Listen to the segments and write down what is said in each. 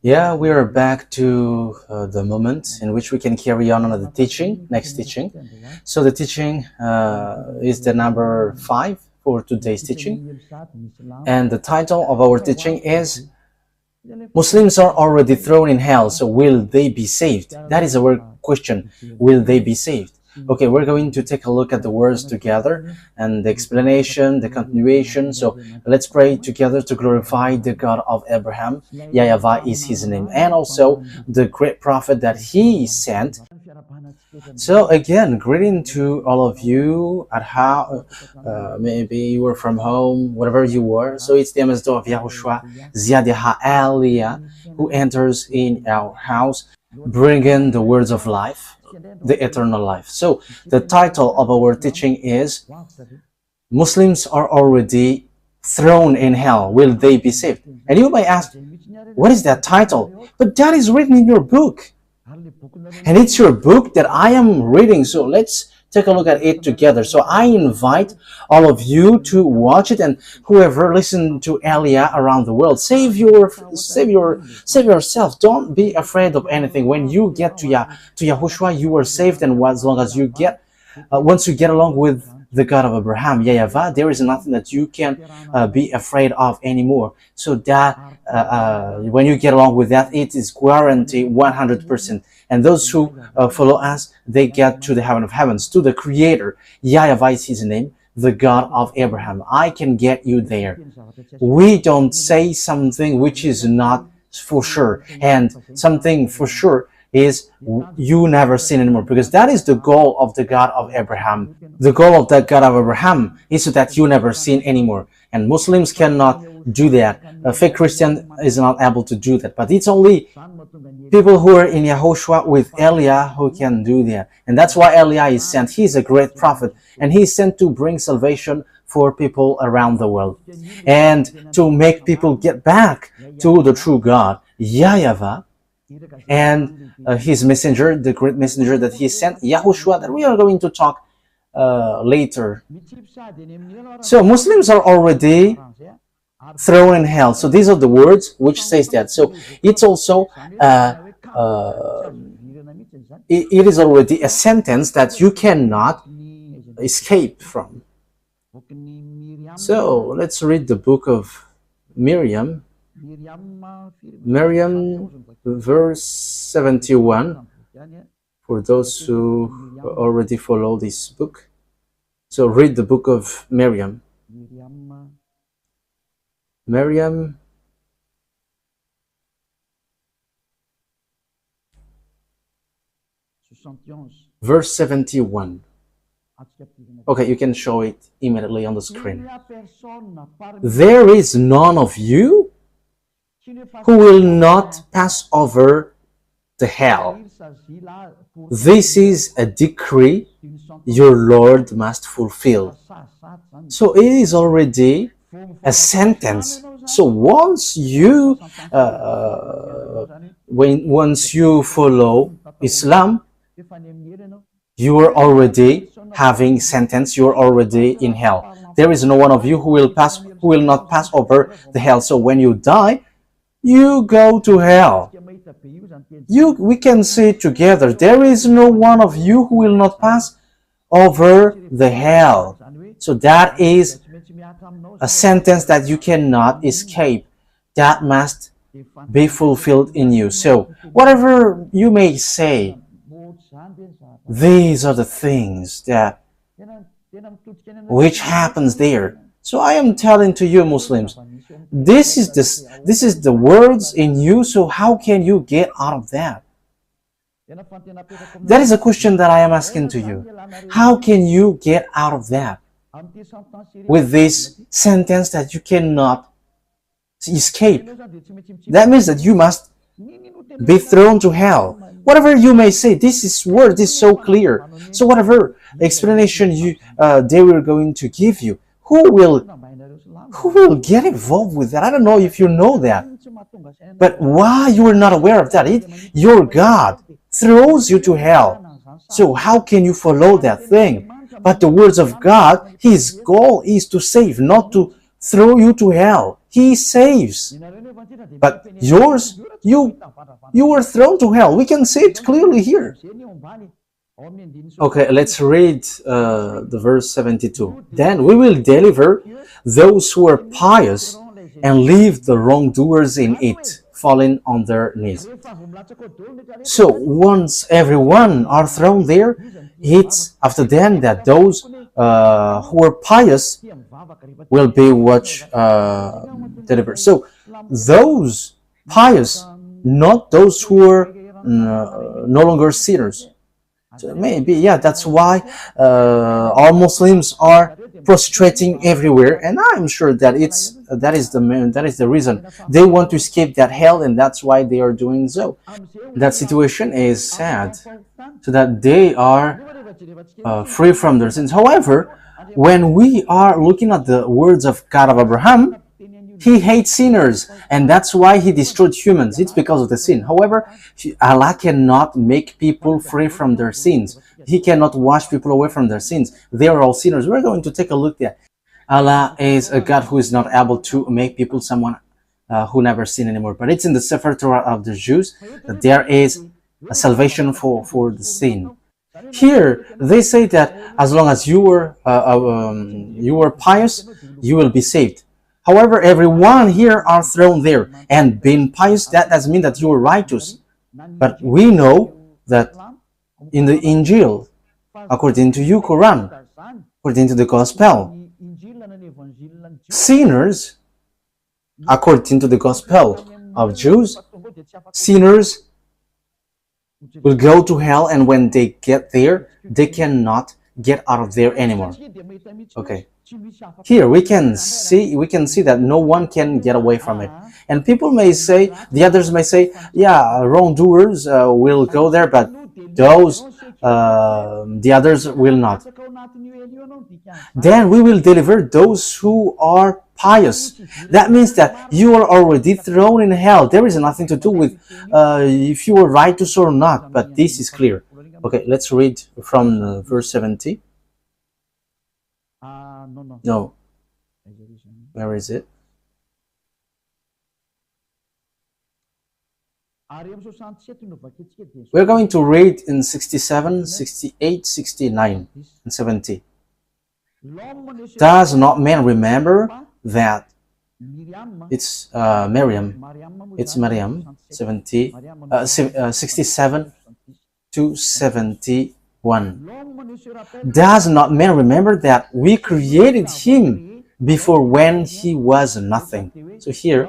Yeah, we are back to the moment in which we can carry on another teaching, next teaching. So the teaching is the number 5 for today's teaching. And the title of our teaching is Muslims are already thrown in hell, so will they be saved? That is our question. Will they be saved? Okay, we're going to take a look at the words together and the explanation, the continuation. So let's pray together to glorify the God of Abraham. YAHVAH is his name, and also the great prophet that he sent. So again, greeting to all of you at how maybe you were from home, whatever you were. So it's the ambassador of YAHOSHUAH, Ziyadah Aliyah, who enters in our house, bringing the words of life, the eternal life. So the title of our teaching is Muslims are already thrown in hell. Will they be saved? And you may ask, what is that title? But that is written in your book. And it's your book that I am reading. So let's take a look at it together. So I invite all of you to watch it, and whoever listen to Aliyah around the world, save yourself. Don't be afraid of anything. When you get to YAHOSHUAH, you are saved, and as long as you get, once you get along with the God of Abraham, YAHVAH, there is nothing that you can be afraid of anymore. So that when you get along with that, it is guaranteed 100%. And those who follow us, they get to the heaven of heavens, to the Creator. YAHVAH is his name, the God of Abraham. I can get you there. We don't say something which is not for sure, and something for sure is you never sin anymore, because that is the goal of the God of Abraham. The goal of that God of Abraham is so that you never sin anymore. And Muslims cannot do that. A fake Christian is not able to do that. But it's only people who are in YAHOSHUAH with Aliyah who can do that. And that's why Aliyah is sent. He is a great prophet, and he is sent to bring salvation for people around the world and to make people get back to the true God, YAHVAH, and his messenger, the great messenger that he sent, YAHOSHUAH, that we are going to talk later. So Muslims are already thrown in hell. So these are the words which says that. So it's also it is already a sentence that you cannot escape from. So let's read the book of Miriam, verse 71, for those who already follow this book. So read the book of Miriam, verse 71. Okay, you can show it immediately on the screen. There is none of you who will not pass over the hell. This is a decree your Lord must fulfill. So it is already a sentence. So once you once you follow Islam, you are already having sentence. You are already in hell. There is no one of you who will not pass over the hell. So when you die, you go to hell. We can say together, there is no one of you who will not pass over the hell. So that is a sentence that you cannot escape. That must be fulfilled in you. So whatever you may say, these are the things that which happens there. So I am telling to you, Muslims, this is the words in you. So how can you get out of that? That is a question that I am asking to you. How can you get out of that with this sentence that you cannot escape? That means that you must be thrown to hell. Whatever you may say, this word is so clear. So whatever explanation they were going to give you, who will get involved with that? I don't know if you know that. But why you are not aware of that? Your God throws you to hell. So how can you follow that thing? But the words of God, His goal is to save, not to throw you to hell. He saves. But yours, you were thrown to hell. We can see it clearly here. Okay, let's read the verse 72. Then we will deliver those who are pious and leave the wrongdoers in it, falling on their knees. So once everyone are thrown there, it's after then that those who are pious will be delivered. So those pious, not those who are no longer sinners. So maybe, yeah, that's why all Muslims are prostrating everywhere, and I'm sure that that is the reason they want to escape that hell, and that's why they are doing so. That situation is sad, so that they are free from their sins. However, when we are looking at the words of God of Abraham, He hates sinners, and that's why He destroyed humans. It's because of the sin. However, Allah cannot make people free from their sins. He cannot wash people away from their sins. They are all sinners. We're going to take a look at Allah is a God who is not able to make people someone who never sin anymore. But it's in the Sefer Torah of the Jews that there is a salvation for the sin. Here, they say that as long as you were pious, you will be saved. However, everyone here are thrown there, and being pious, that doesn't mean that you are righteous. But we know that in the Injil, according to you, Quran, according to the Gospel, sinners, according to the Gospel of Jews, sinners will go to hell, and when they get there, they cannot get out of there anymore. Okay. Here we can see that no one can get away from it. And people may say, the others may say, yeah, wrongdoers will go there, but those, the others will not. Then we will deliver those who are pious. That means that you are already thrown in hell. There is nothing to do with if you were righteous or not, but this is clear. Okay, let's read from verse 70. No. Where is it? We're going to read in 67, 68, 69, and 70. Does not man remember that it's Miriam? It's Miriam, 67 to 71. Does not man remember that we created him before when he was nothing? So here,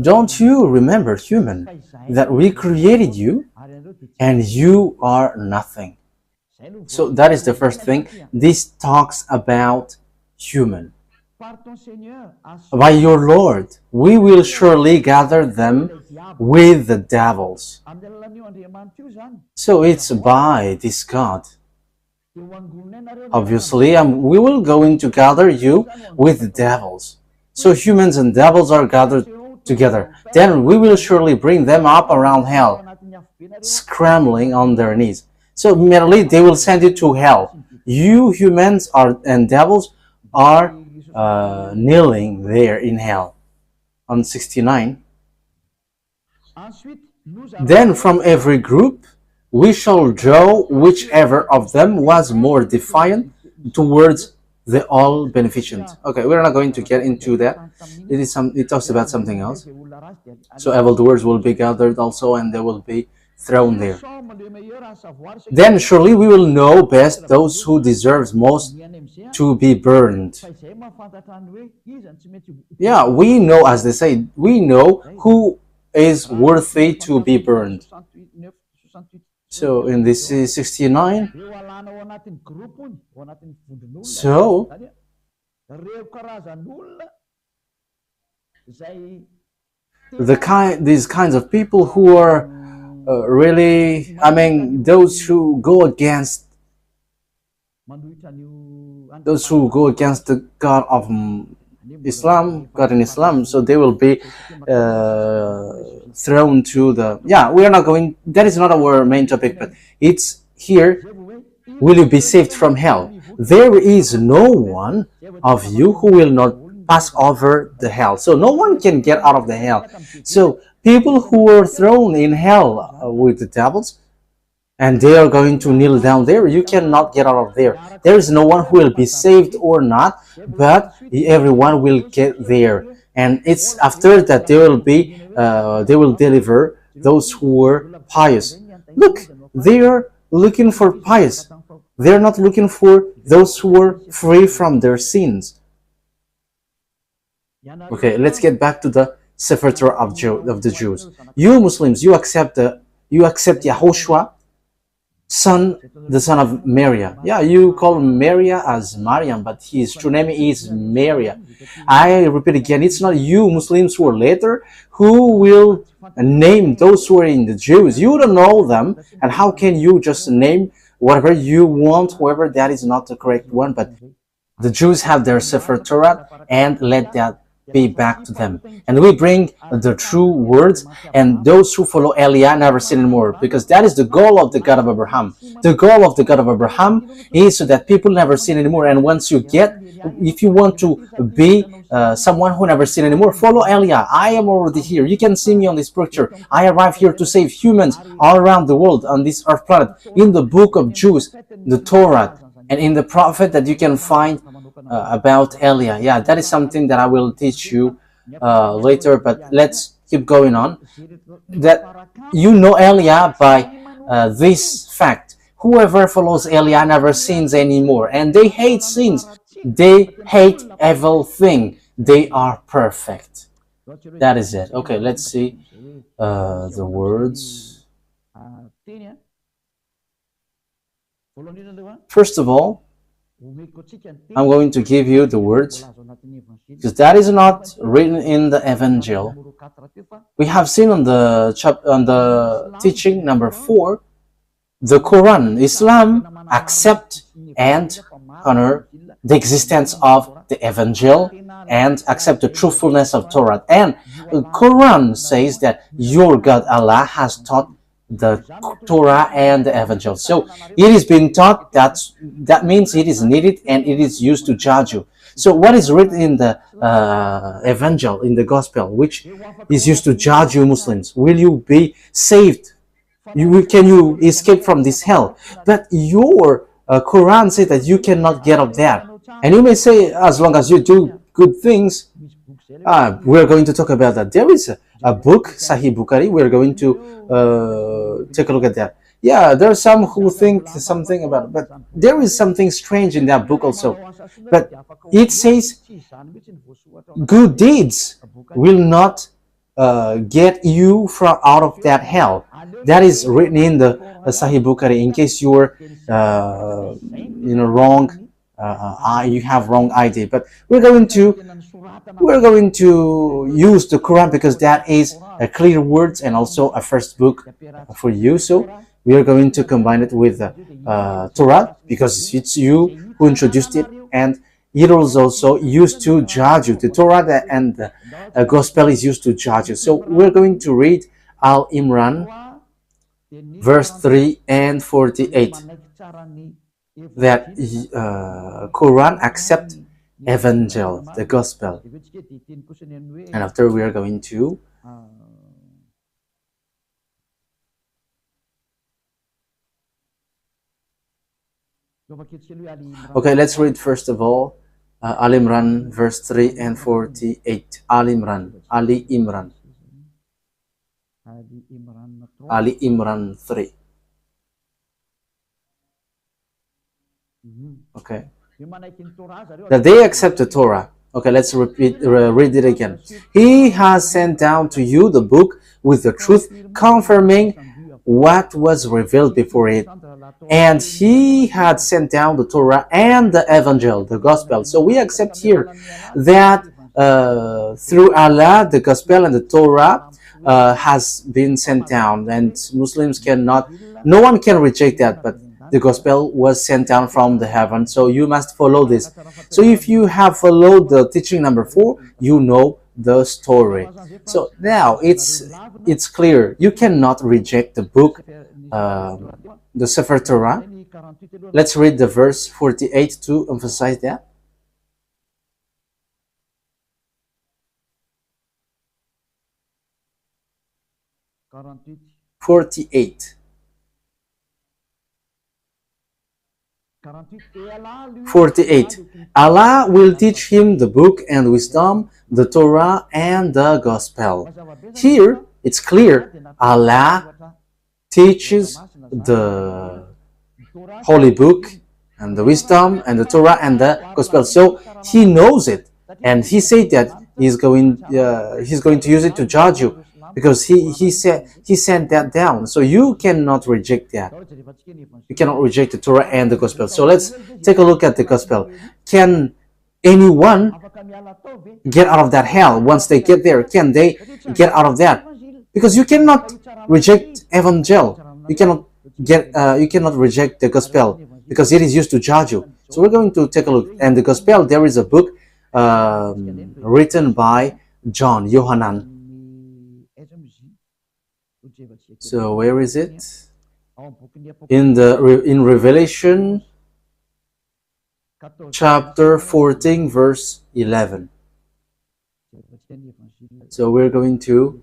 don't you remember, human, that we created you and you are nothing? So that is the first thing. This talks about human. By your Lord, we will surely gather them with the devils. So it's by this God. Obviously, we will going to gather you with the devils. So humans and devils are gathered together. Then we will surely bring them up around hell, scrambling on their knees. So merely they will send you to hell. You humans and devils are kneeling there in hell. On 69. Then from every group we shall draw whichever of them was more defiant towards the all beneficent. Okay, we're not going to get into that. It talks about something else. So evildoers will be gathered also, and they will be thrown there. Then surely we will know best those who deserve most to be burned. Yeah, we know, as they say, we know who is worthy to be burned. So in this is 69. So these kinds of people who are really, those who go against the God of Islam, God in Islam, so they will be thrown to the, we are not going, that is not our main topic, but it's here, will you be saved from hell? There is no one of you who will not pass over the hell. So no one can get out of the hell. So people who were thrown in hell with the devils, and they are going to kneel down there, you cannot get out of there. There is no one who will be saved or not, but everyone will get there. And it's after that they will deliver those who were pious. Look, they are looking for pious. They're not looking for those who were free from their sins. Okay, let's get back to the Sefer Torah of the Jews. You Muslims, you accept YAHOSHUAH, the son of Maria. Yeah, you call Maria as Mariam, but his true name is Maria. I repeat again, it's not you Muslims who are later who will name those who are in the Jews. You don't know them, and how can you just name whatever you want, whoever that is not the correct one? But the Jews have their Sefer Torah, and let that be back to them. And we bring the true words, and those who follow Eliah never sin anymore, because that is the goal of the God of Abraham. The goal of the God of Abraham is so that people never sin anymore. And once you if you want to be someone who never sin anymore, follow Eliah. I am already here. You can see me on this picture. I arrived here to save humans all around the world on this earth planet. In the book of Jews, the Torah, and in the prophet that you can find about Eliah. Yeah, that is something that I will teach you later, but let's keep going on. That you know Eliah by this fact. Whoever follows Eliah never sins anymore, and they hate sins. They hate everything. They are perfect. That is it. Okay, let's see the words. First of all, I'm going to give you the words, because that is not written in the Evangel. We have seen on the teaching number 4, the Quran. Islam accept and honor the existence of the Evangel and accept the truthfulness of Torah. And the Quran says that your God Allah has taught the Torah and the Evangel. So it is being taught, that means it is needed and it is used to judge you. So what is written in the Evangel, in the Gospel, which is used to judge you Muslims? Will you be saved? Can you escape from this hell? But your Quran says that you cannot get up there. And you may say, as long as you do good things, we're going to talk about that. There is a book, Sahih Bukhari. We're going to take a look at that. Yeah, there are some who think something about it, but there is something strange in that book also. But it says good deeds will not get you out of that hell. That is written in the Sahih Bukhari. In case you were wrong, you have wrong idea. But we're going to use the Quran, because that is a clear words and also a first book for you. So we are going to combine it with Torah, because it's you who introduced it, and it was also used to judge you. The Torah and the Gospel is used to judge you. So we're going to read Al-Imran, verse 3 and 48. That Quran accept Evangel, the Gospel. And after we are going to okay, let's read first of all Al Imran, verse 3 and 48. Ali Imran 3. Okay. That they accept the Torah. Okay, let's read it again. He has sent down to you the book with the truth, confirming what was revealed before it. And he had sent down the Torah and the Evangel, the Gospel. So we accept here that through Allah, the Gospel and the Torah has been sent down, and Muslims no one can reject that, but the Gospel was sent down from the heaven, so you must follow this. So if you have followed the teaching number 4, you know the story. So now it's clear. You cannot reject the book, the Sefer Torah. Let's read the verse 48 to emphasize that. 48. 48. Allah will teach him the book and wisdom, the Torah and the Gospel. Here, it's clear, Allah teaches the Holy Book and the wisdom and the Torah and the Gospel. So he knows it, and he said that he's going to use it to judge you, because he sent that down. So you cannot reject that. You cannot reject the Torah and the Gospel. So let's take a look at the Gospel. Can anyone get out of that hell? Once they get there, can they get out of that? Because you cannot reject Evangel. You cannot reject the Gospel, because it is used to judge you. So we're going to take a look. And the Gospel, there is a book written by John, Yohanan. So where is it? In Revelation chapter 14 verse 11. So we're going to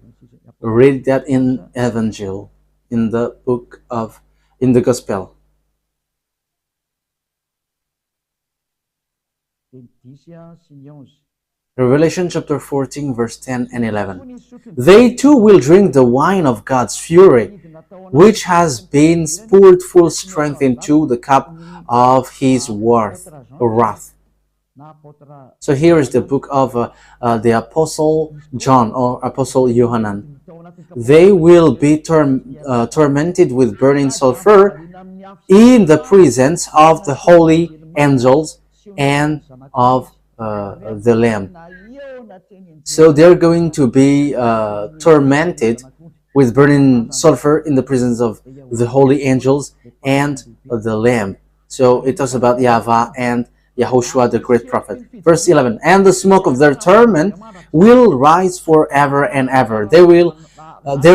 read that in Evangel, in the Gospel. Revelation chapter 14 verse 10 and 11. They too will drink the wine of God's fury, which has been poured full strength into the cup of his wrath. So here is the book of the Apostle John, or Apostle Yohanan. They will be tormented with burning sulfur in the presence of the holy angels and of the Lamb. So they're going to be tormented with burning sulfur in the presence of the holy angels and the Lamb. So it talks about YAHVAH and YAHOSHUAH, the great prophet. Verse 11. And the smoke of their torment will rise forever and ever. There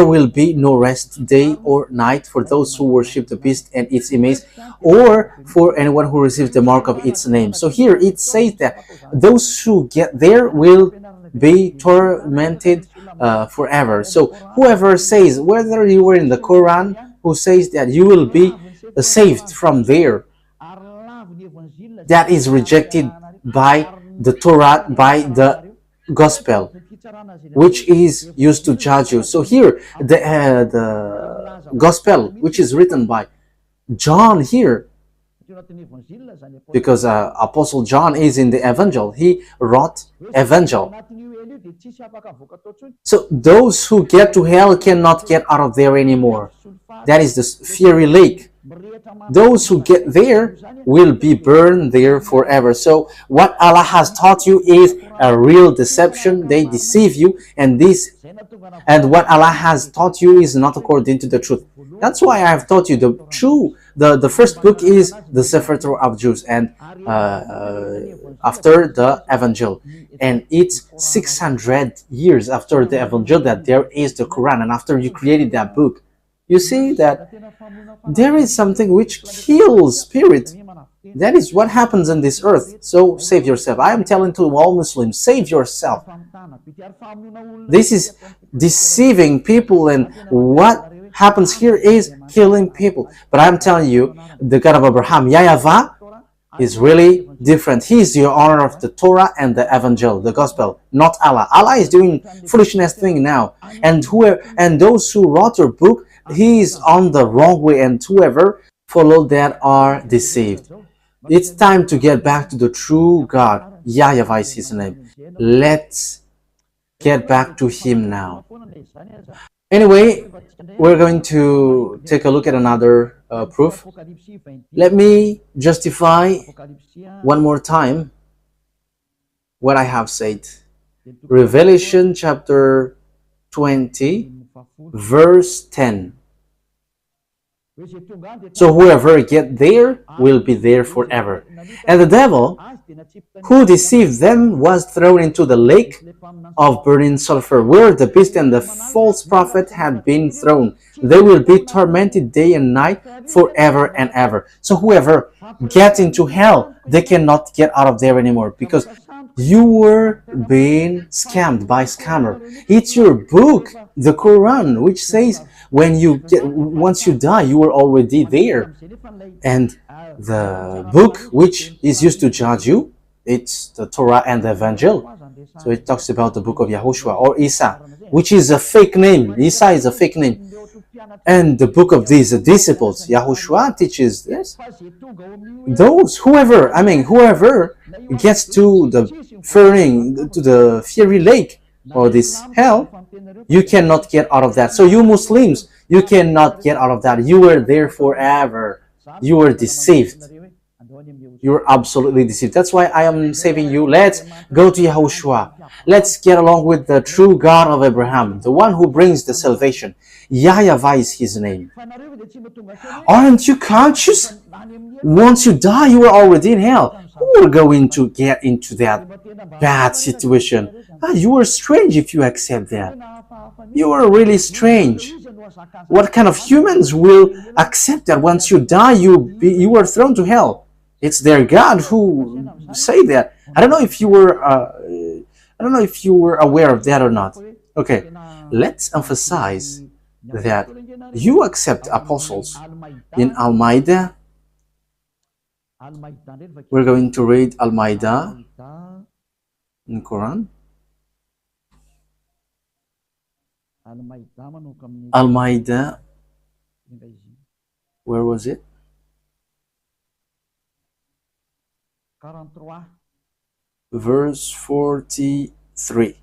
will be no rest day or night for those who worship the beast and its image, or for anyone who receives the mark of its name. So here it says that those who get there will be tormented forever. So whoever says, whether you were in the Quran, who says that you will be saved from there, that is rejected by the Torah, by the Gospel, which is used to judge you. So here, the Gospel, which is written by John here, because Apostle John is in the Evangel. He wrote Evangel. So those who get to hell cannot get out of there anymore. That is the fiery lake. Those who get there will be burned there forever. So what Allah has taught you is a real deception. They deceive you, and what Allah has taught you is not according to the truth. That's why I have taught you the first book is the Sefer Torah of Jews, and after the Evangel, and it's 600 years after the Evangel that there is the Quran, and after you created that book, you see that there is something which kills spirit. That is what happens in this earth. So save yourself. I am telling to all Muslims, save yourself. This is deceiving people, and what happens here is killing people. But I'm telling you, the God of Abraham, YAHVAH, is really different. He is the honor of the Torah and the Evangel, the Gospel, not Allah. Allah is doing foolishness thing now, and those who wrote your book, he is on the wrong way, and whoever follow that are deceived. It's time to get back to the true God. YAHVAH is his name. Let's get back to him now. Anyway, we're going to take a look at another proof. Let me justify one more time what I have said. Revelation chapter 20, verse 10. So whoever get there will be there forever. And the devil who deceived them was thrown into the lake of burning sulfur, where the beast and the false prophet had been thrown. They will be tormented day and night forever and ever. So whoever gets into hell, they cannot get out of there anymore, because You were being scammed by scammer. It's your book, the Quran, which says once you die, you were already there. And the book which is used to judge you, it's the Torah and the Evangel. So it talks about the book of Yahushua or Isa, which is a fake name. Isa is a fake name. And the book of these disciples, Yahushua teaches this. Whoever gets to the fiery lake or this hell, you cannot get out of that. So you Muslims, you cannot get out of that. You were there forever. You were deceived. You're absolutely deceived. That's why I am saving you. Let's go to Yahushua. Let's get along with the true God of Abraham, the one who brings the salvation. YAHVAH is his name. Aren't you conscious? Once you die, you are already in hell. Who are going to get into that bad situation? You are strange if you accept that. You are really strange. What kind of humans will accept that once you die, you are thrown to hell? It's their God who say that. I don't know if you were aware of that or not. Okay, let's emphasize that you accept apostles. In Al-Ma'idah, we're going to read Al-Ma'idah in Quran. Al-Ma'idah, where was it? Verse 43.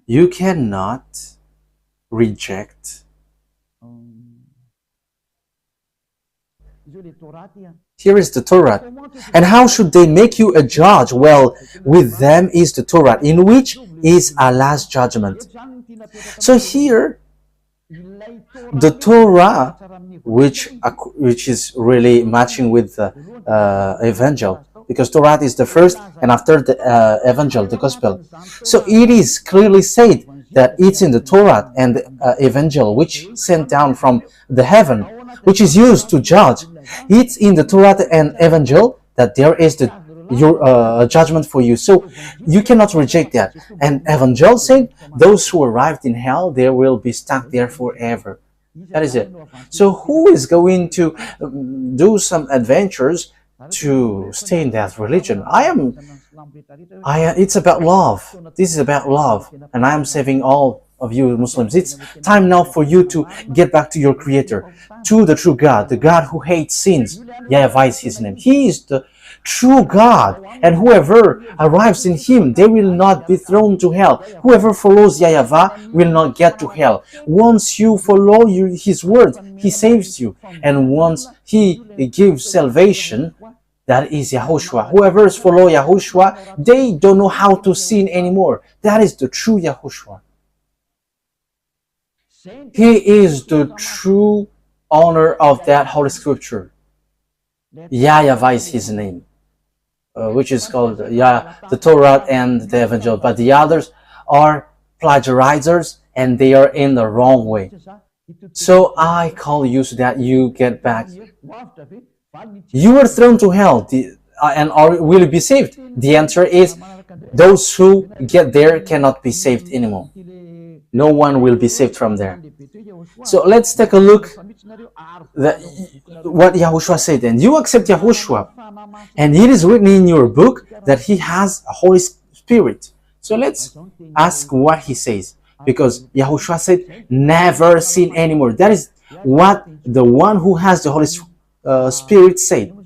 You cannot reject. Here is the Torah. And how should they make you a judge? Well, with them is the Torah, in which is Allah's judgment. So here, the Torah, which is really matching with the Evangel, because Torah is the first, and after the Evangel, the Gospel. So it is clearly said that it's in the Torah and the Evangel, which sent down from the heaven, which is used to judge. It's in the Torah and Evangel that there is your judgment for you. So you cannot reject that. And Evangel said, those who arrived in hell, they will be stuck there forever. That is it. So who is going to do some adventures to stay in that religion? It's about love. This is about love. And I am saving all of you Muslims. It's time now for you to get back to your Creator, to the true God, the God who hates sins. YAHVAH is his name. He is the true God, and whoever arrives in him, they will not be thrown to hell. Whoever follows YAHVAH will not get to hell. Once you follow his word, he saves you, and once he gives salvation, that is YAHOSHUAH. Whoever follow YAHOSHUAH, they don't know how to sin anymore. That is the true YAHOSHUAH. He is the true owner of that holy scripture. YAHVAH is his name, which is called the Torah and the Evangel. But the others are plagiarizers, and they are in the wrong way. So I call you so that you get back. You are thrown to hell, and will be saved? The answer is, those who get there cannot be saved anymore. No one will be saved from there. So let's take a look at what Yahushua said. And you accept Yahushua, and it is written in your book that he has a Holy Spirit. So let's ask what he says, because Yahushua said, never sin anymore. That is what the one who has the Holy Spirit said.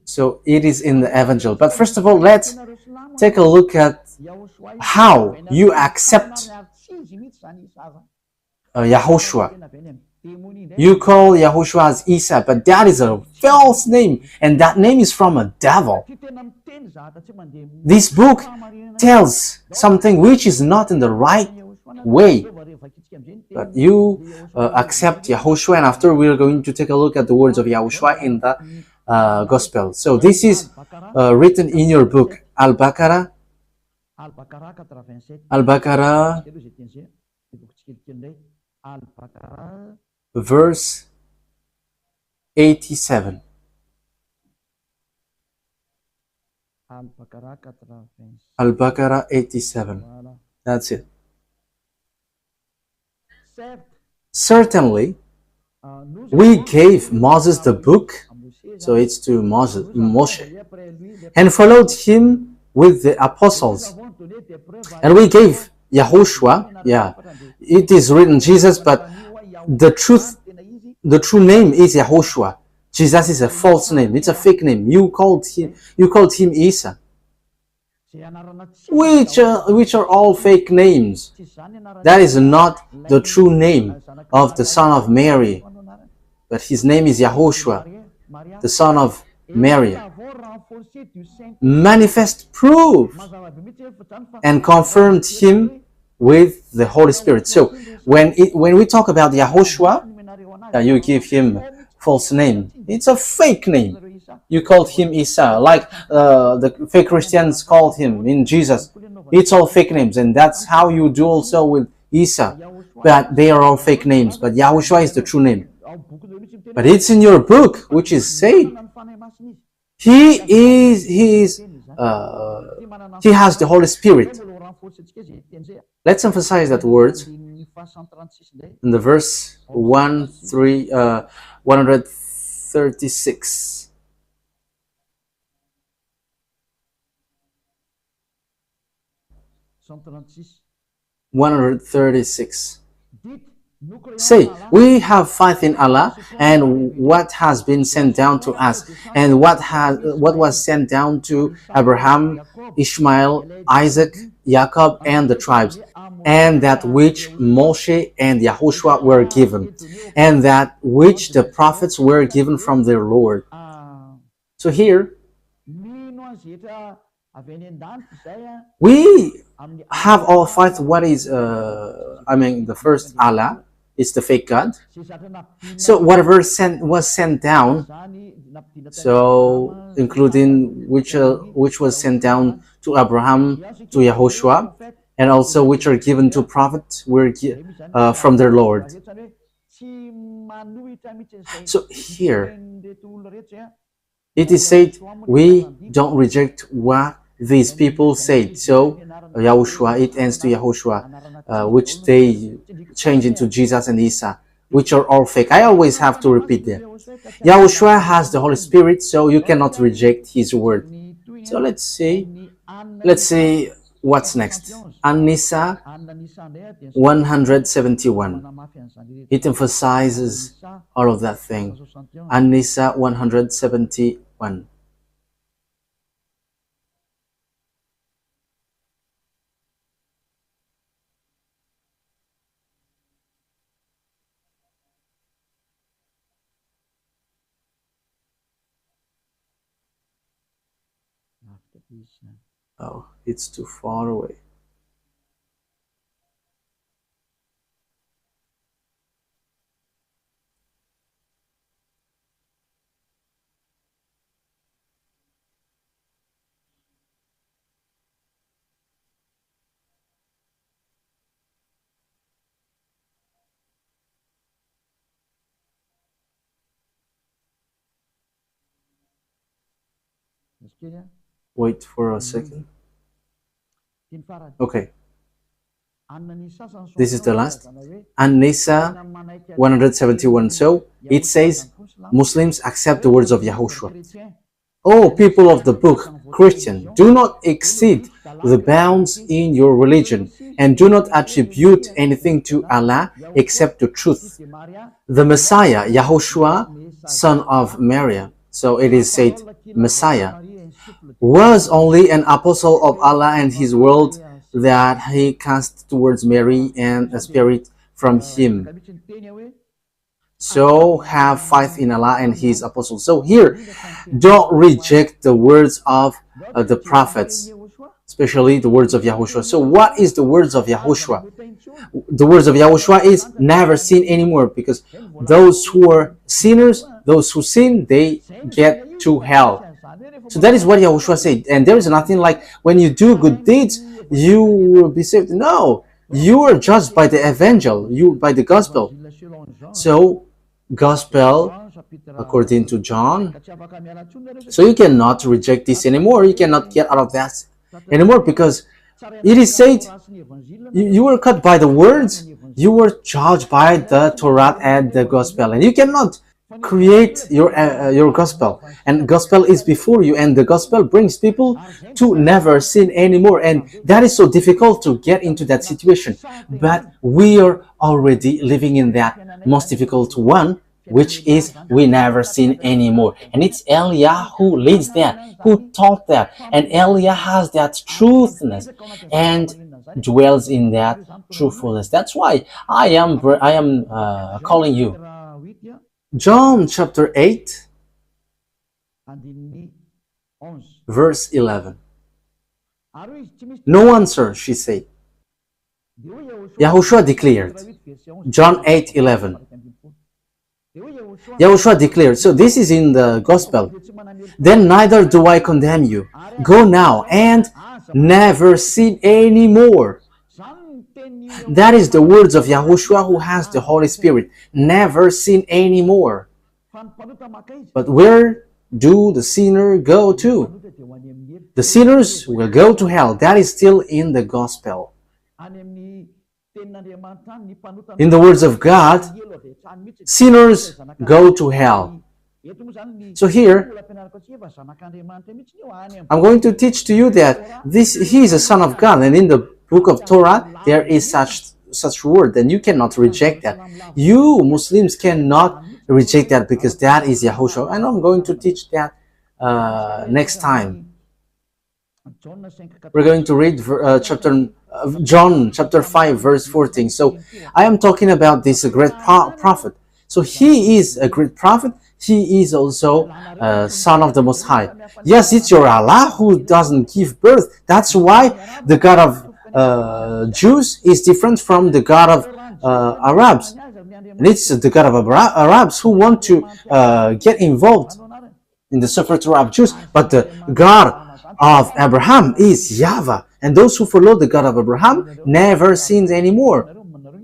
So it is in the Evangel. But first of all, let's take a look at how you accept Yahushua. You call Yahushua as Isa, but that is a false name, and that name is from a devil. This book tells something which is not in the right way. But you accept Yahushua, and after we are going to take a look at the words of Yahushua in the Gospel. So this is written in your book, Al-Baqarah, verse 87. Al-Baqarah 87. That's it. Certainly, we gave Moses the book, so it's to Moshe, and followed him with the apostles. And we gave YAHOSHUAH, it is written Jesus, but the true name is YAHOSHUAH. Jesus is a false name, it's a fake name. You called him Isa, which are all fake names. That is not the true name of the son of Mary, but his name is YAHOSHUAH, the son of Mary. Manifest proof and confirmed him with the Holy Spirit. So when we talk about YAHOSHUAH, you give him false name. It's a fake name. You called him Isa, like the fake Christians called him in Jesus. It's all fake names, and that's how you do also with Isa. But they are all fake names. But YAHOSHUAH is the true name. But it's in your book, which is said. He has the Holy Spirit. Let's emphasize that word in the verse 136. Say, we have faith in Allah and what has been sent down to us, and what was sent down to Abraham, Ishmael, Isaac, Jacob, and the tribes, and that which Moshe and YAHOSHUAH were given, and that which the prophets were given from their Lord. So here, we have all faith. What is, the first Allah is the fake God. So whatever was sent down, so including which was sent down to Abraham, to YAHOSHUAH, and also which are given to prophets were from their Lord. So here it is said, we don't reject what these people said. So YAHOSHUAH, it ends to YAHOSHUAH, which they change into Jesus and Isa, which are all fake. I always have to repeat that. YAHOSHUAH has the Holy Spirit, so you cannot reject his word. So let's see what's next. An-Nisa 171. It emphasizes all of that thing. An-Nisa 171. Oh, it's too far away. Wait for a second. Okay. This is the last. An-Nisa 171. So it says, Muslims accept the words of YAHOSHUAH. Oh, people of the book, Christian, do not exceed the bounds in your religion, and do not attribute anything to Allah except the truth. The Messiah, YAHOSHUAH, son of Mary, so it is said, Messiah, was only an apostle of Allah and his word that he cast towards Mary and a spirit from him. So have faith in Allah and his apostles. So here, don't reject the words of the prophets, especially the words of YAHOSHUAH. So what is the words of YAHOSHUAH? The words of YAHOSHUAH is never sin anymore, because those who are sinners, those who sin, they get to hell. So that is what YAHOSHUAH said. And there is nothing like when you do good deeds, you will be saved. No, you are judged by the evangel, by the gospel. So gospel according to John. So you cannot reject this anymore. You cannot get out of that anymore, because it is said you were cut by the words, you were judged by the Torah and the gospel, and you cannot create your gospel, and gospel is before you, and the gospel brings people to never sin anymore, and that is so difficult to get into that situation. But we are already living in that most difficult one, which is we never sin anymore. And it's Elia who leads that, who taught that, and Elia has that truthness and dwells in that truthfulness. That's why I am calling you. John chapter 8 verse 11. No answer, she said. YAHOSHUAH declared. John 8:11. YAHOSHUAH declared. So this is in the gospel. Then neither do I condemn you. Go now and never sin anymore. That is the words of YAHOSHUAH, who has the Holy Spirit. Never sin anymore. But where do the sinner go to? The sinners will go to hell. That is still in the gospel. In the words of God, sinners go to hell. So here, I'm going to teach to you that he is a son of God, and in the book of Torah, there is such word, and you cannot reject that. You Muslims cannot reject that, because that is YAHOSHUAH, and I'm going to teach that next time. We're going to read John chapter 5 verse 14. So I am talking about this great prophet. So he is a great prophet. He is also son of the Most High. Yes, it's your Allah who doesn't give birth. That's why the God of Jews is different from the God of Arabs. And it's the God of Arabs who want to get involved in the separate Torah of Jews. But the God of Abraham is YAHVAH. And those who follow the God of Abraham never sins anymore.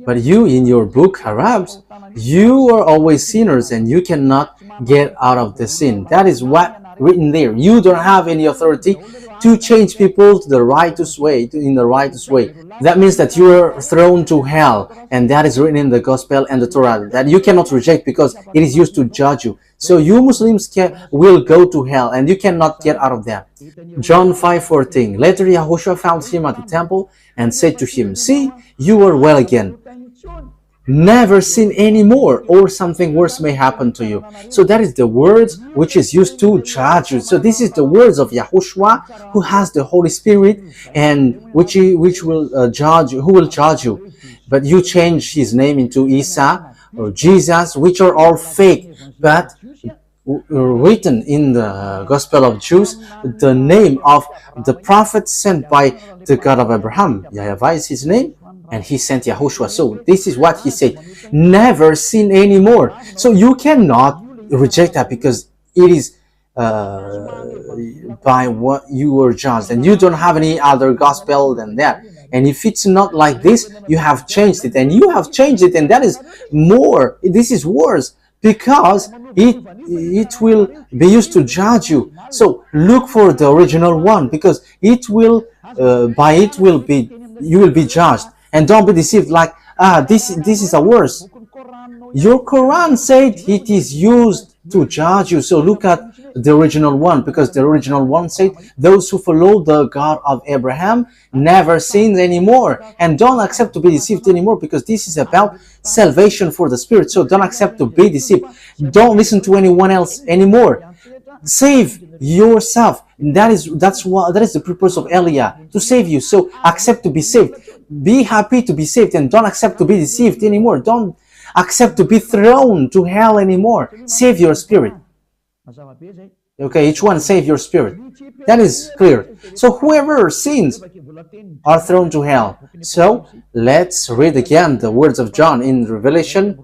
But you, in your book, Arabs, you are always sinners, and you cannot get out of the sin. That is what written there. You don't have any authority to change people to the righteous way, in the righteous way. That means that you are thrown to hell, and that is written in the gospel and the Torah, that you cannot reject, because it is used to judge you. So you Muslims will go to hell, and you cannot get out of that. John 5:14. Later YAHOSHUAH found him at the temple and said to him, "See, you are well again. Never sin anymore, or something worse may happen to you." So that is the words which is used to judge you. So this is the words of YAHOSHUAH, who has the Holy Spirit, and which will judge you, who will judge you. But you change his name into Isa or Jesus, which are all fake. But written in the Gospel of Jews, the name of the prophet sent by the God of Abraham, YAHVAH is his name, and he sent YAHOSHUAH. So this is what he said: never sin anymore. So you cannot reject that, because it is by what you were judged, and you don't have any other gospel than that. And if it's not like this, you have changed it, and you have changed it, and that is more. This is worse, because it will be used to judge you. So look for the original one, because it will you will be judged. And don't be deceived like, this is a worse. Your Quran said it is used to judge you. So look at the original one, because the original one said those who follow the God of Abraham never sins anymore. And don't accept to be deceived anymore, because this is about salvation for the spirit. So don't accept to be deceived. Don't listen to anyone else anymore. Save yourself. That is the purpose of Elia, to save you. So accept to be saved. Be happy to be saved, and don't accept to be deceived anymore. Don't accept to be thrown to hell anymore. Save your spirit. Okay, each one save your spirit. That is clear. So whoever sins are thrown to hell. So let's read again the words of John in Revelation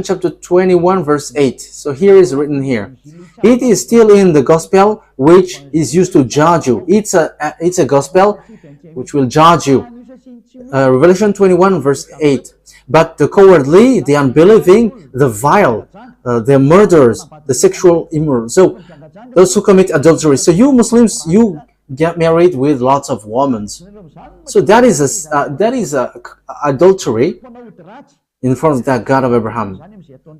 chapter 21 verse 8. So here is written here. It is still in the gospel which is used to judge you. It's a gospel which will judge you. Revelation 21 verse 8. But the cowardly, the unbelieving, the vile, the murderers, the sexual immoral. So those who commit adultery. So you Muslims, you get married with lots of women. So that is a adultery in front of that God of Abraham.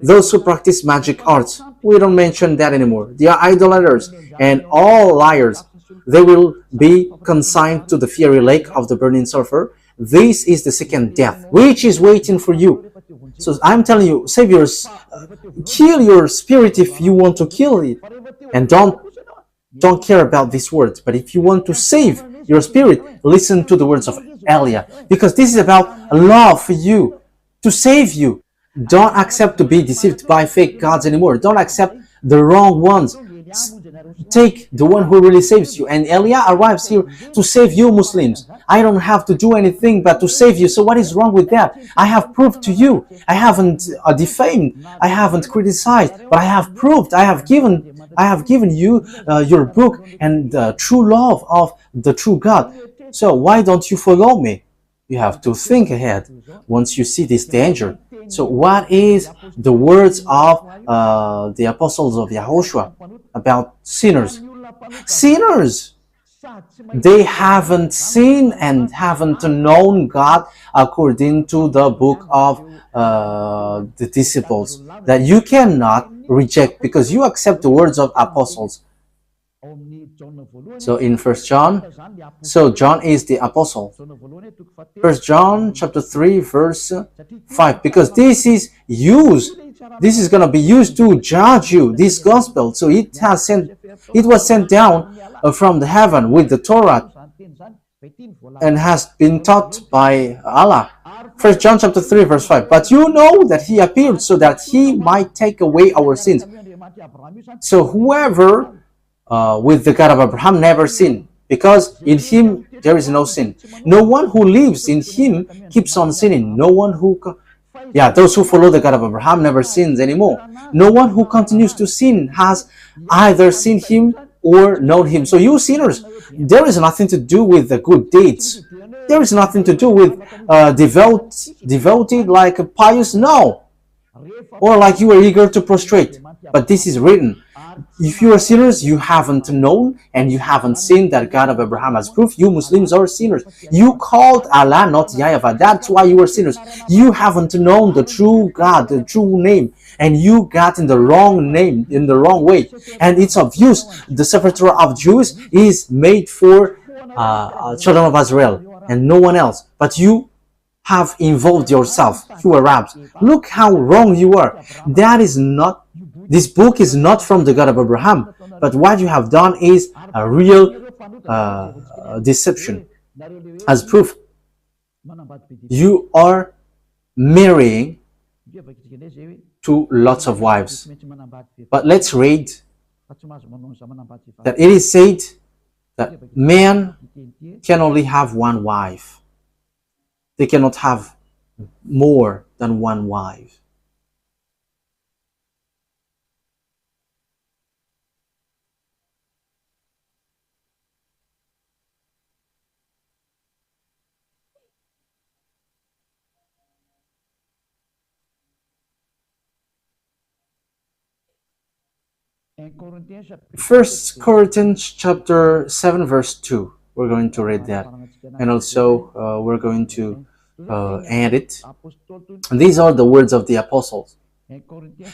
Those who practice magic arts, we don't mention that anymore. They are idolaters and all liars. They will be consigned to the fiery lake of the burning sulfur. This is the second death, which is waiting for you. So I'm telling you, save your, kill your spirit if you want to kill it, and don't care about these words. But if you want to save your spirit, listen to the words of Elia, because this is about love for you, to save you. Don't accept to be deceived by fake gods anymore. Don't accept the wrong ones. Take the one who really saves you. And Elia arrives here to save you Muslims. I don't have to do anything but to save you. So what is wrong with that? I have proved to you. I haven't defamed. I haven't criticized, but I have proved. I have given you your book and the true love of the true God. So why don't you follow me? You have to think ahead once you see this danger. So what is the words of the apostles of YAHOSHUAH about sinners? Sinners! They haven't seen and haven't known God according to the book of the disciples, that you cannot reject because you accept the words of apostles. So in 1 John, so John is the apostle. 1 John chapter 3 verse 5, because this is going to be used to judge you, this gospel. So it was sent down from the heaven with the Torah and has been taught by Allah. 1 John chapter 3 verse 5, but you know that he appeared so that he might take away our sins. So whoever with the God of Abraham never sinned, because in him there is no sin. No one who lives in him keeps on sinning. No one who those who follow the God of Abraham never sins anymore. No one who continues to sin has either seen him or known him. So you sinners, there is nothing to do with the good deeds. There is nothing to do with devoted like a pious, no, or like you are eager to prostrate. But this is written. If you are sinners, you haven't known and you haven't seen that God of Abraham has proof. You Muslims are sinners. You called Allah not YAHVAH. That's why you are sinners. You haven't known the true God, the true name, and you got in the wrong name, in the wrong way. And it's obvious the Sefer Torah of Jews is made for children of Israel and no one else. But you have involved yourself, you Arabs. Look how wrong you are. That is not, this book is not from the God of Abraham, but what you have done is a real deception. As proof, you are marrying to lots of wives. But let's read that it is said that men can only have one wife. They cannot have more than one wife. First Corinthians chapter 7 verse 2. We're going to read that, and also we're going to add it. And these are the words of the apostles.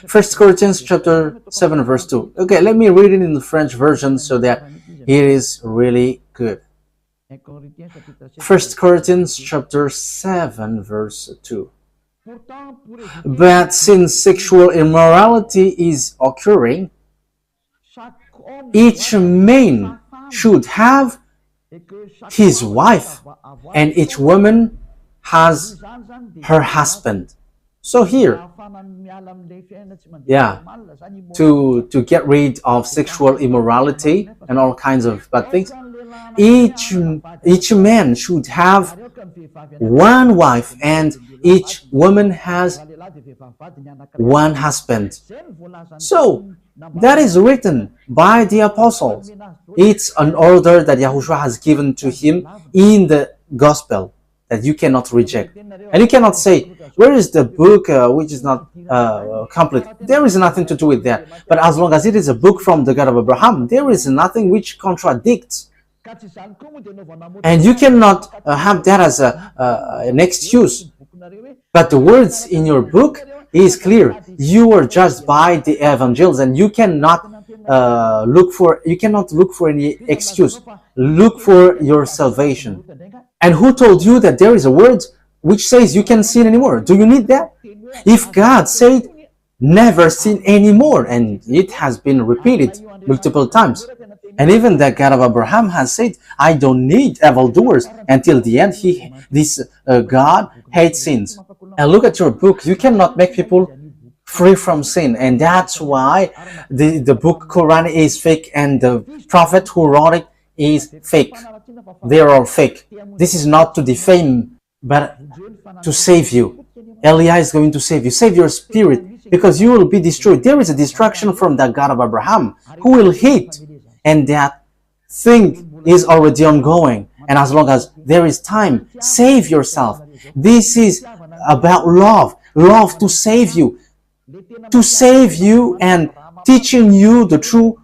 First Corinthians chapter 7 verse 2. Okay, let me read it in the French version so that it is really good. First Corinthians chapter 7 verse 2. But since sexual immorality is occurring, each man should have his wife, and each woman has her husband. So here, to get rid of sexual immorality and all kinds of bad things, each man should have one wife, and each woman has one husband. So that is written by the apostles. It's an order that YAHOSHUAH has given to him in the gospel. that you cannot reject. And you cannot say, where is the book which is not complete? There is nothing to do with that. But as long as it is a book from the God of Abraham, there is nothing which contradicts. And you cannot have that as an excuse. But the words in your book is clear. You are judged by the evangels, and you cannot look for any excuse. Look for your salvation. And who told you that there is a word which says you can't sin anymore? Do you need that? If God said never sin anymore, and it has been repeated multiple times, and even the God of Abraham has said, I don't need evildoers. Until the end, this God hates sins. And look at your book. You cannot make people free from sin. And that's why the book Quran is fake, and the prophet who wrote it is fake. They are all fake. This is not to defame, but to save you. Elia is going to save you. Save your spirit, because you will be destroyed. There is a destruction from the God of Abraham who will hit, and that thing is already ongoing. And as long as there is time, save yourself. This is about love. Love to save you and teaching you the true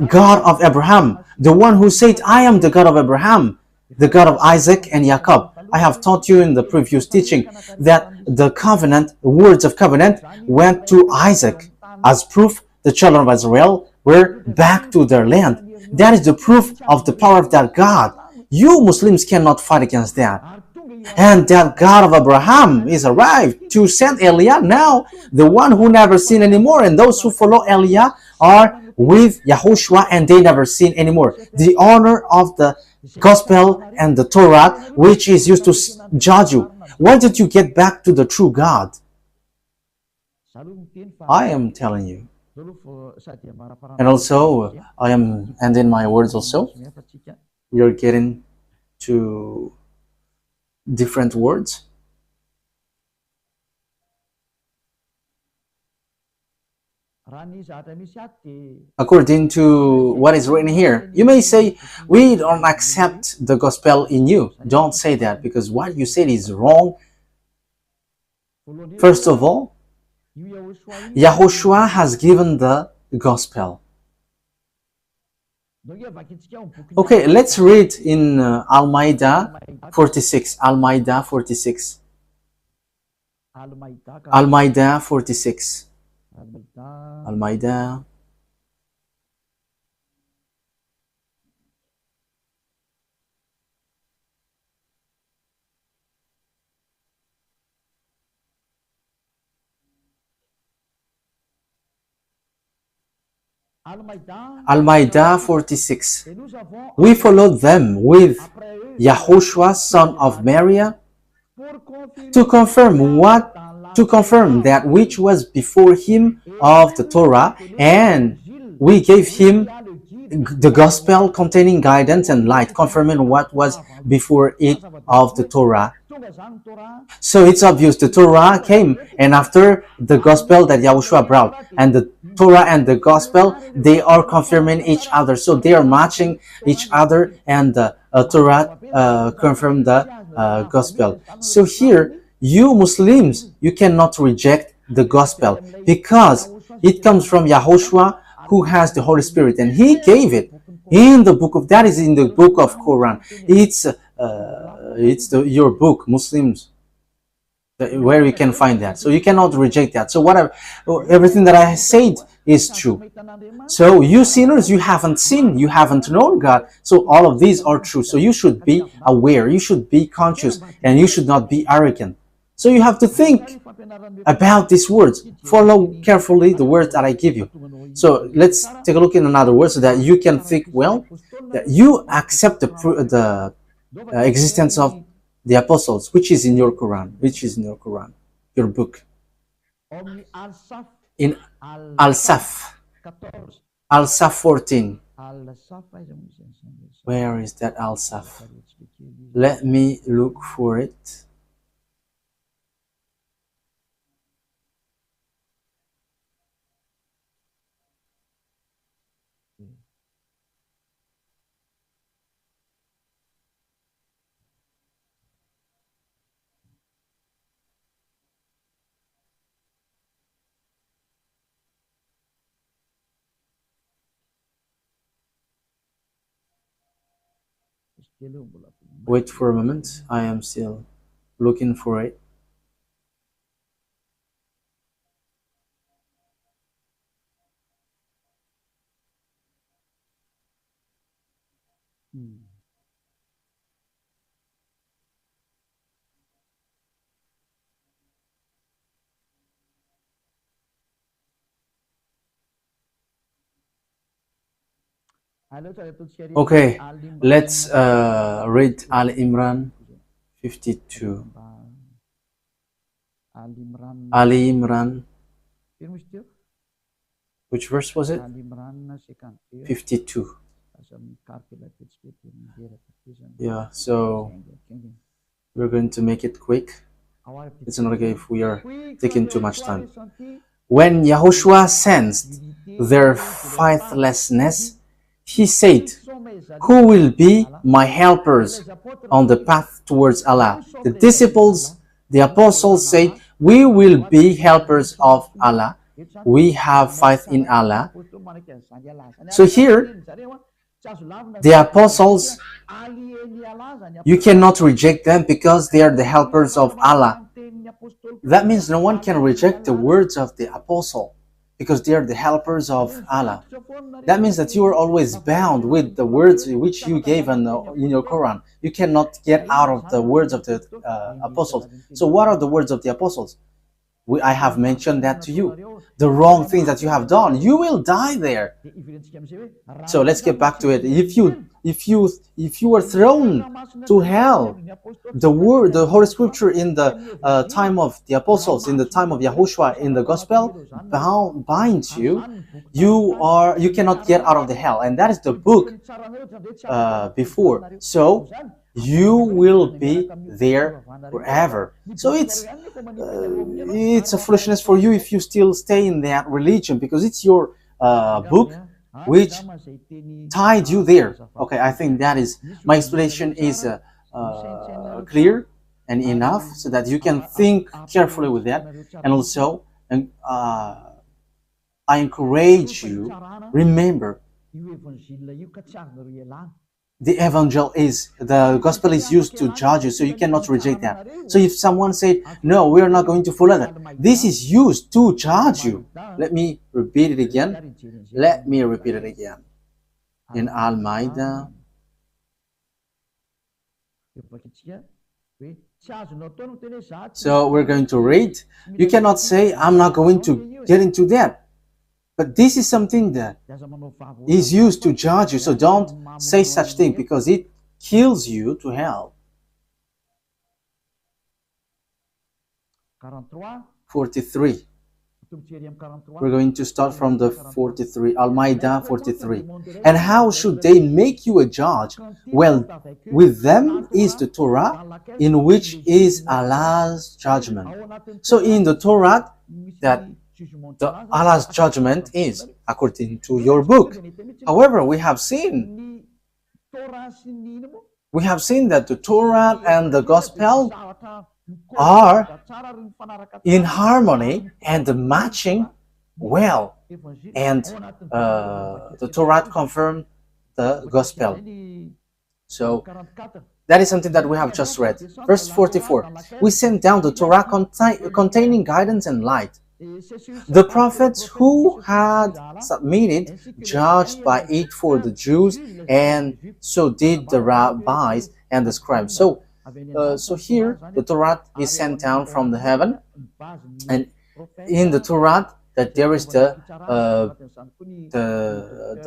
God of Abraham, the one who said, I am the God of Abraham, the God of Isaac and Jacob. I have taught you in the previous teaching that the covenant, the words of covenant, went to Isaac. As proof, the children of Israel were back to their land. That is the proof of the power of that God. You Muslims cannot fight against that. And that God of Abraham is arrived to send Elijah now, the one who never sinned anymore. And those who follow Elijah are with YAHOSHUAH, and they never sin anymore. The honor of the gospel and the Torah, which is used to judge you. Why did you get back to the true God? I am telling you. And also, I am ending my words also. We are getting to different words. According to what is written here, you may say, we don't accept the gospel in you. Don't say that, because what you said is wrong. First of all, YAHOSHUAH has given the gospel. Okay, let's read in Al-Maidah 46. Al-Maidah 46. Al-Maidah 46. Al-Maidah. Al-Maidah 46. We followed them with YAHOSHUAH, son of Maria, to confirm that which was before him of the Torah, and we gave him the gospel containing guidance and light, confirming what was before it of the Torah. So it's obvious the Torah came, and after the gospel that YAHOSHUAH brought, and the Torah and the gospel, they are confirming each other. So they are matching each other, and the Torah confirmed the gospel. So here, you Muslims, you cannot reject the gospel, because it comes from YAHOSHUAH, who has the Holy Spirit, and he gave it in the book of, that is in the book of Quran. It's your book, Muslims, where you can find that. So you cannot reject that. So everything that I said is true. So you sinners, you haven't sinned, you haven't known God. So all of these are true. So you should be aware, you should be conscious, and you should not be arrogant. So you have to think about these words. Follow carefully the words that I give you. So let's take a look in another word, so that you can think well, that you accept the existence of the apostles, which is in your Quran, your book. In Al-Saf 14. Where is that Al-Saf? Let me look for it. Wait for a moment. I am still looking for it. Okay, let's read Al Imran 52. Ali Imran, which verse was it? 52. Yeah, so we're going to make it quick. It's not okay if we are taking too much time. When Yahushua sensed their faithlessness, he said, "Who will be my helpers on the path towards Allah?" The disciples, the apostles said, "We will be helpers of Allah. We have faith in Allah." So here, the apostles, you cannot reject them because they are the helpers of Allah. That means no one can reject the words of the apostle because they are the helpers of Allah. That means that you are always bound with the words which you gave in your Quran. You cannot get out of the words of the apostles. So what are the words of the apostles? I have mentioned that to you. The wrong things that you have done, you will die there. So let's get back to it. If you were thrown to hell, the Holy Scripture in the time of the apostles, in the time of YAHOSHUAH, in the gospel, binds you. You cannot get out of the hell, and that is the book before. So you will be there forever. So it's a foolishness for you if you still stay in that religion, because it's your book which tied you there. Okay, I think that is my explanation is clear and enough, so that you can think carefully with that. And also, I encourage you, remember, the gospel is used to judge you, so you cannot reject that. So if someone said, "No, we are not going to follow that," this is used to judge you. Let me repeat it again. In Al-Ma'idah. So we're going to read. You cannot say, "I'm not going to get into that." But this is something that is used to judge you. So don't say such thing, because it kills you to hell. 43. We're going to start from the 43. Al-Ma'idah 43. "And how should they make you a judge? Well, with them is the Torah, in which is Allah's judgment." So in the Torah, that Allah's judgment is according to your book. However, we have seen that the Torah and the gospel are in harmony and matching well, and the Torah confirmed the gospel. So that is something that we have just read. Verse 44. "We sent down the Torah containing guidance and light. The prophets who had submitted judged by it for the Jews, and so did the rabbis and the scribes." So here the Torah is sent down from the heaven, and in the Torah that there is the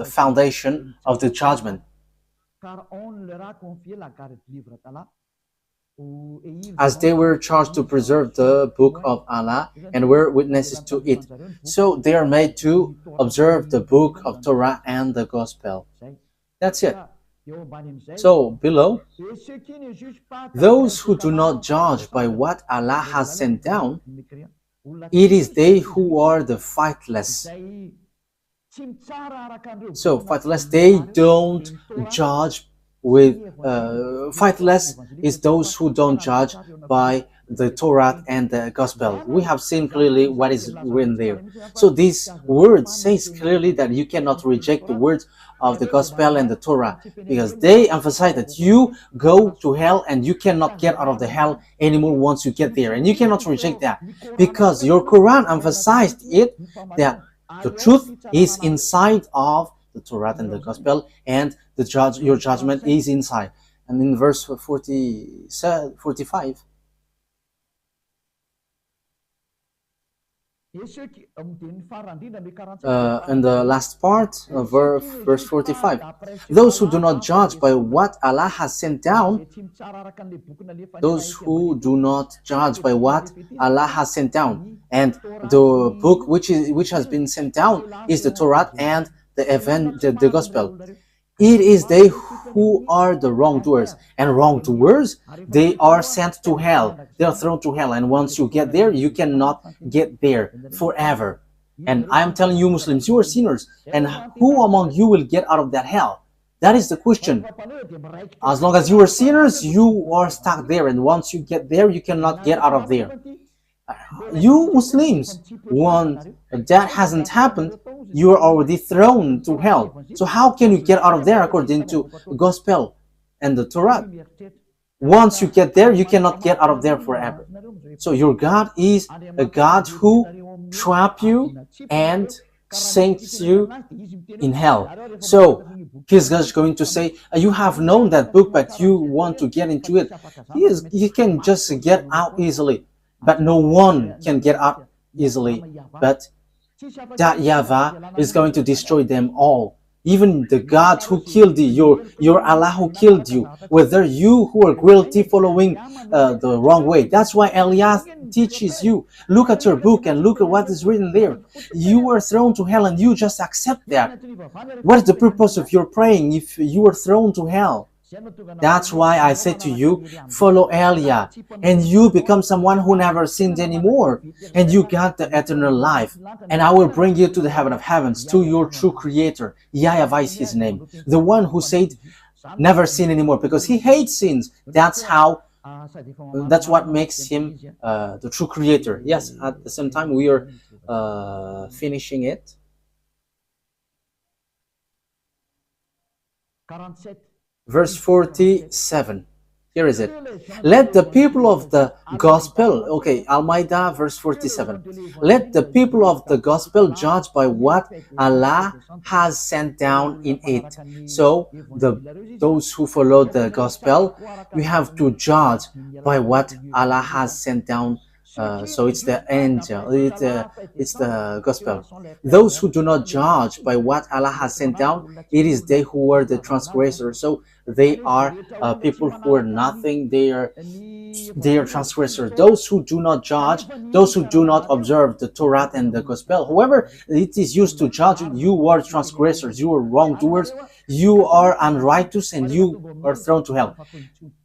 foundation of the judgment, as they were charged to preserve the book of Allah and were witnesses to it. So they are made to observe the book of Torah and the gospel. That's it. So below, those who do not judge by what Allah has sent down, it is they who are the faithless. So faithless, they don't judge with faithless is those who don't judge by the Torah and the Gospel. We have seen clearly what is written there. So this word says clearly that you cannot reject the words of the Gospel and the Torah, because they emphasize that you go to hell and you cannot get out of the hell anymore once you get there, and you cannot reject that, because your Quran emphasized it, that the truth is inside of the Torah and the Gospel, and your judgment is inside. And in verse 45, in the last part of verse 45, those who do not judge by what Allah has sent down, those who do not judge by what Allah has sent down, and the book which has been sent down is the Torah and the Gospel. It is they who are the wrongdoers, and wrongdoers, they are sent to hell. They are thrown to hell, and once you get there, you cannot get there forever. And I am telling you, Muslims, you are sinners, and who among you will get out of that hell? That is the question. As long as you are sinners, you are stuck there, and once you get there, you cannot get out of there. You Muslims, when that hasn't happened, you are already thrown to hell. So how can you get out of there according to the Gospel and the Torah? Once you get there, you cannot get out of there forever. So your God is a God who traps you and sinks you in hell. So He's going to say, you have known that book, but you want to get into it. You can just get out easily, but no one can get out easily. But that YAHVAH is going to destroy them all. Even the God who killed you, your Allah who killed you, whether you who are guilty following the wrong way. That's why Elias teaches you. Look at your book and look at what is written there. You are thrown to hell and you just accept that. What is the purpose of your praying if you are thrown to hell? That's why I said to you, follow Elia, and you become someone who never sinned anymore, and you got the eternal life, and I will bring you to the heaven of heavens, to your true creator. YAHVAH is his name, the one who said never sin anymore, because he hates sins. That's what makes him the true creator. Yes, at the same time we are finishing it. Verse 47. Here is it. Let the people of the gospel, okay, Al-Ma'idah, verse 47. Let the people of the gospel judge by what Allah has sent down in it. So, those who follow the gospel, we have to judge by what Allah has sent down. So it's the angel, it's the gospel. Those who do not judge by what Allah has sent down, it is they who are the transgressors. So they are people who are nothing. They are transgressors. Those who do not judge, those who do not observe the Torah and the gospel, however it is used to judge, you are transgressors, you are wrongdoers, you are unrighteous, and you are thrown to hell.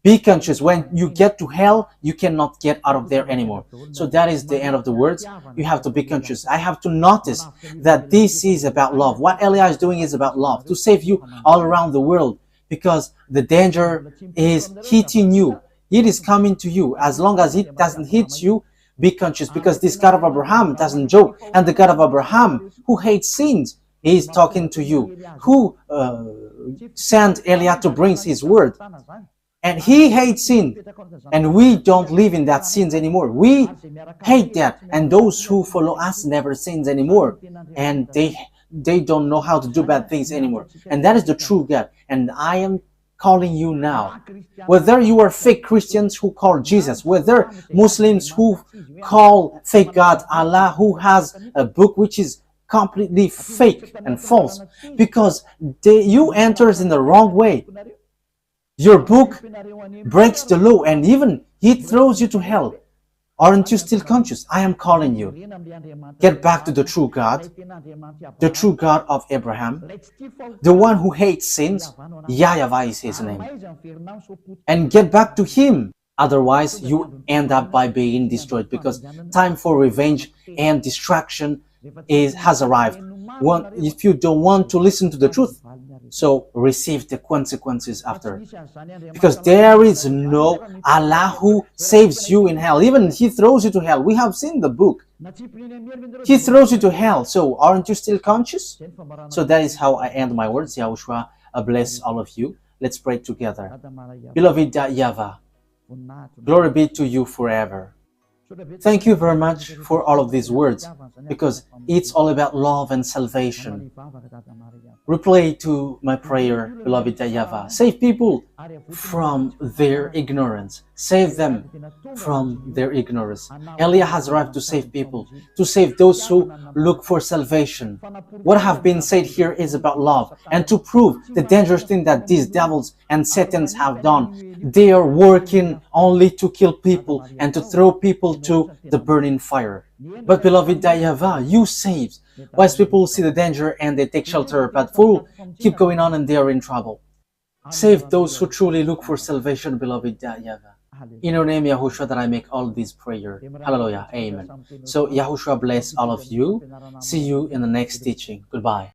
Be conscious, when you get to hell, you cannot get out of there anymore. So that is the end of the words. You have to be conscious. I have to notice that this is about love. What Elia is doing is about love, to save you all around the world, because the danger is hitting you. It is coming to you. As long as it doesn't hit you, be conscious, because this God of Abraham doesn't joke, and the God of Abraham, who hates sins, is talking to you, who sent Elia to bring his word. And he hates sin, and we don't live in that sins anymore. We hate that, and those who follow us never sins anymore, and they don't know how to do bad things anymore. And that is the true God. And I am calling you now, whether you are fake Christians who call Jesus, whether Muslims who call fake God Allah, who has a book which is completely fake and false, because you enters in the wrong way. Your book breaks the law, and even it throws you to hell. Aren't you still conscious? I am calling you. Get back to the true God of Abraham, the one who hates sins. YAHVAH is his name. And get back to him. Otherwise, you end up by being destroyed, because time for revenge and destruction has arrived. If you don't want to listen to the truth, So receive the consequences after. Because there is no Allah who saves you in hell. Even He throws you to hell. We have seen the book. He throws you to hell. So aren't you still conscious? So that is how I end my words. Yahushua bless all of you. Let's pray together. Beloved YAHVAH, glory be to you forever. Thank you very much for all of these words, because it's all about love and salvation. Reply to my prayer, beloved YAHVAH. Save people from their ignorance. Save them from their ignorance. Elia has arrived to save people, to save those who look for salvation. What have been said here is about love, and to prove the dangerous thing that these devils and Satans have done. They are working only to kill people and to throw people to the burning fire. But beloved YAHVAH, you save. Wise people see the danger and they take shelter, but fools keep going on and they are in trouble. Save those who truly look for salvation, beloved YAHVAH. In your name, Yahushua, that I make all these prayer. Hallelujah. Amen. So Yahushua bless all of you. See you in the next teaching. Goodbye.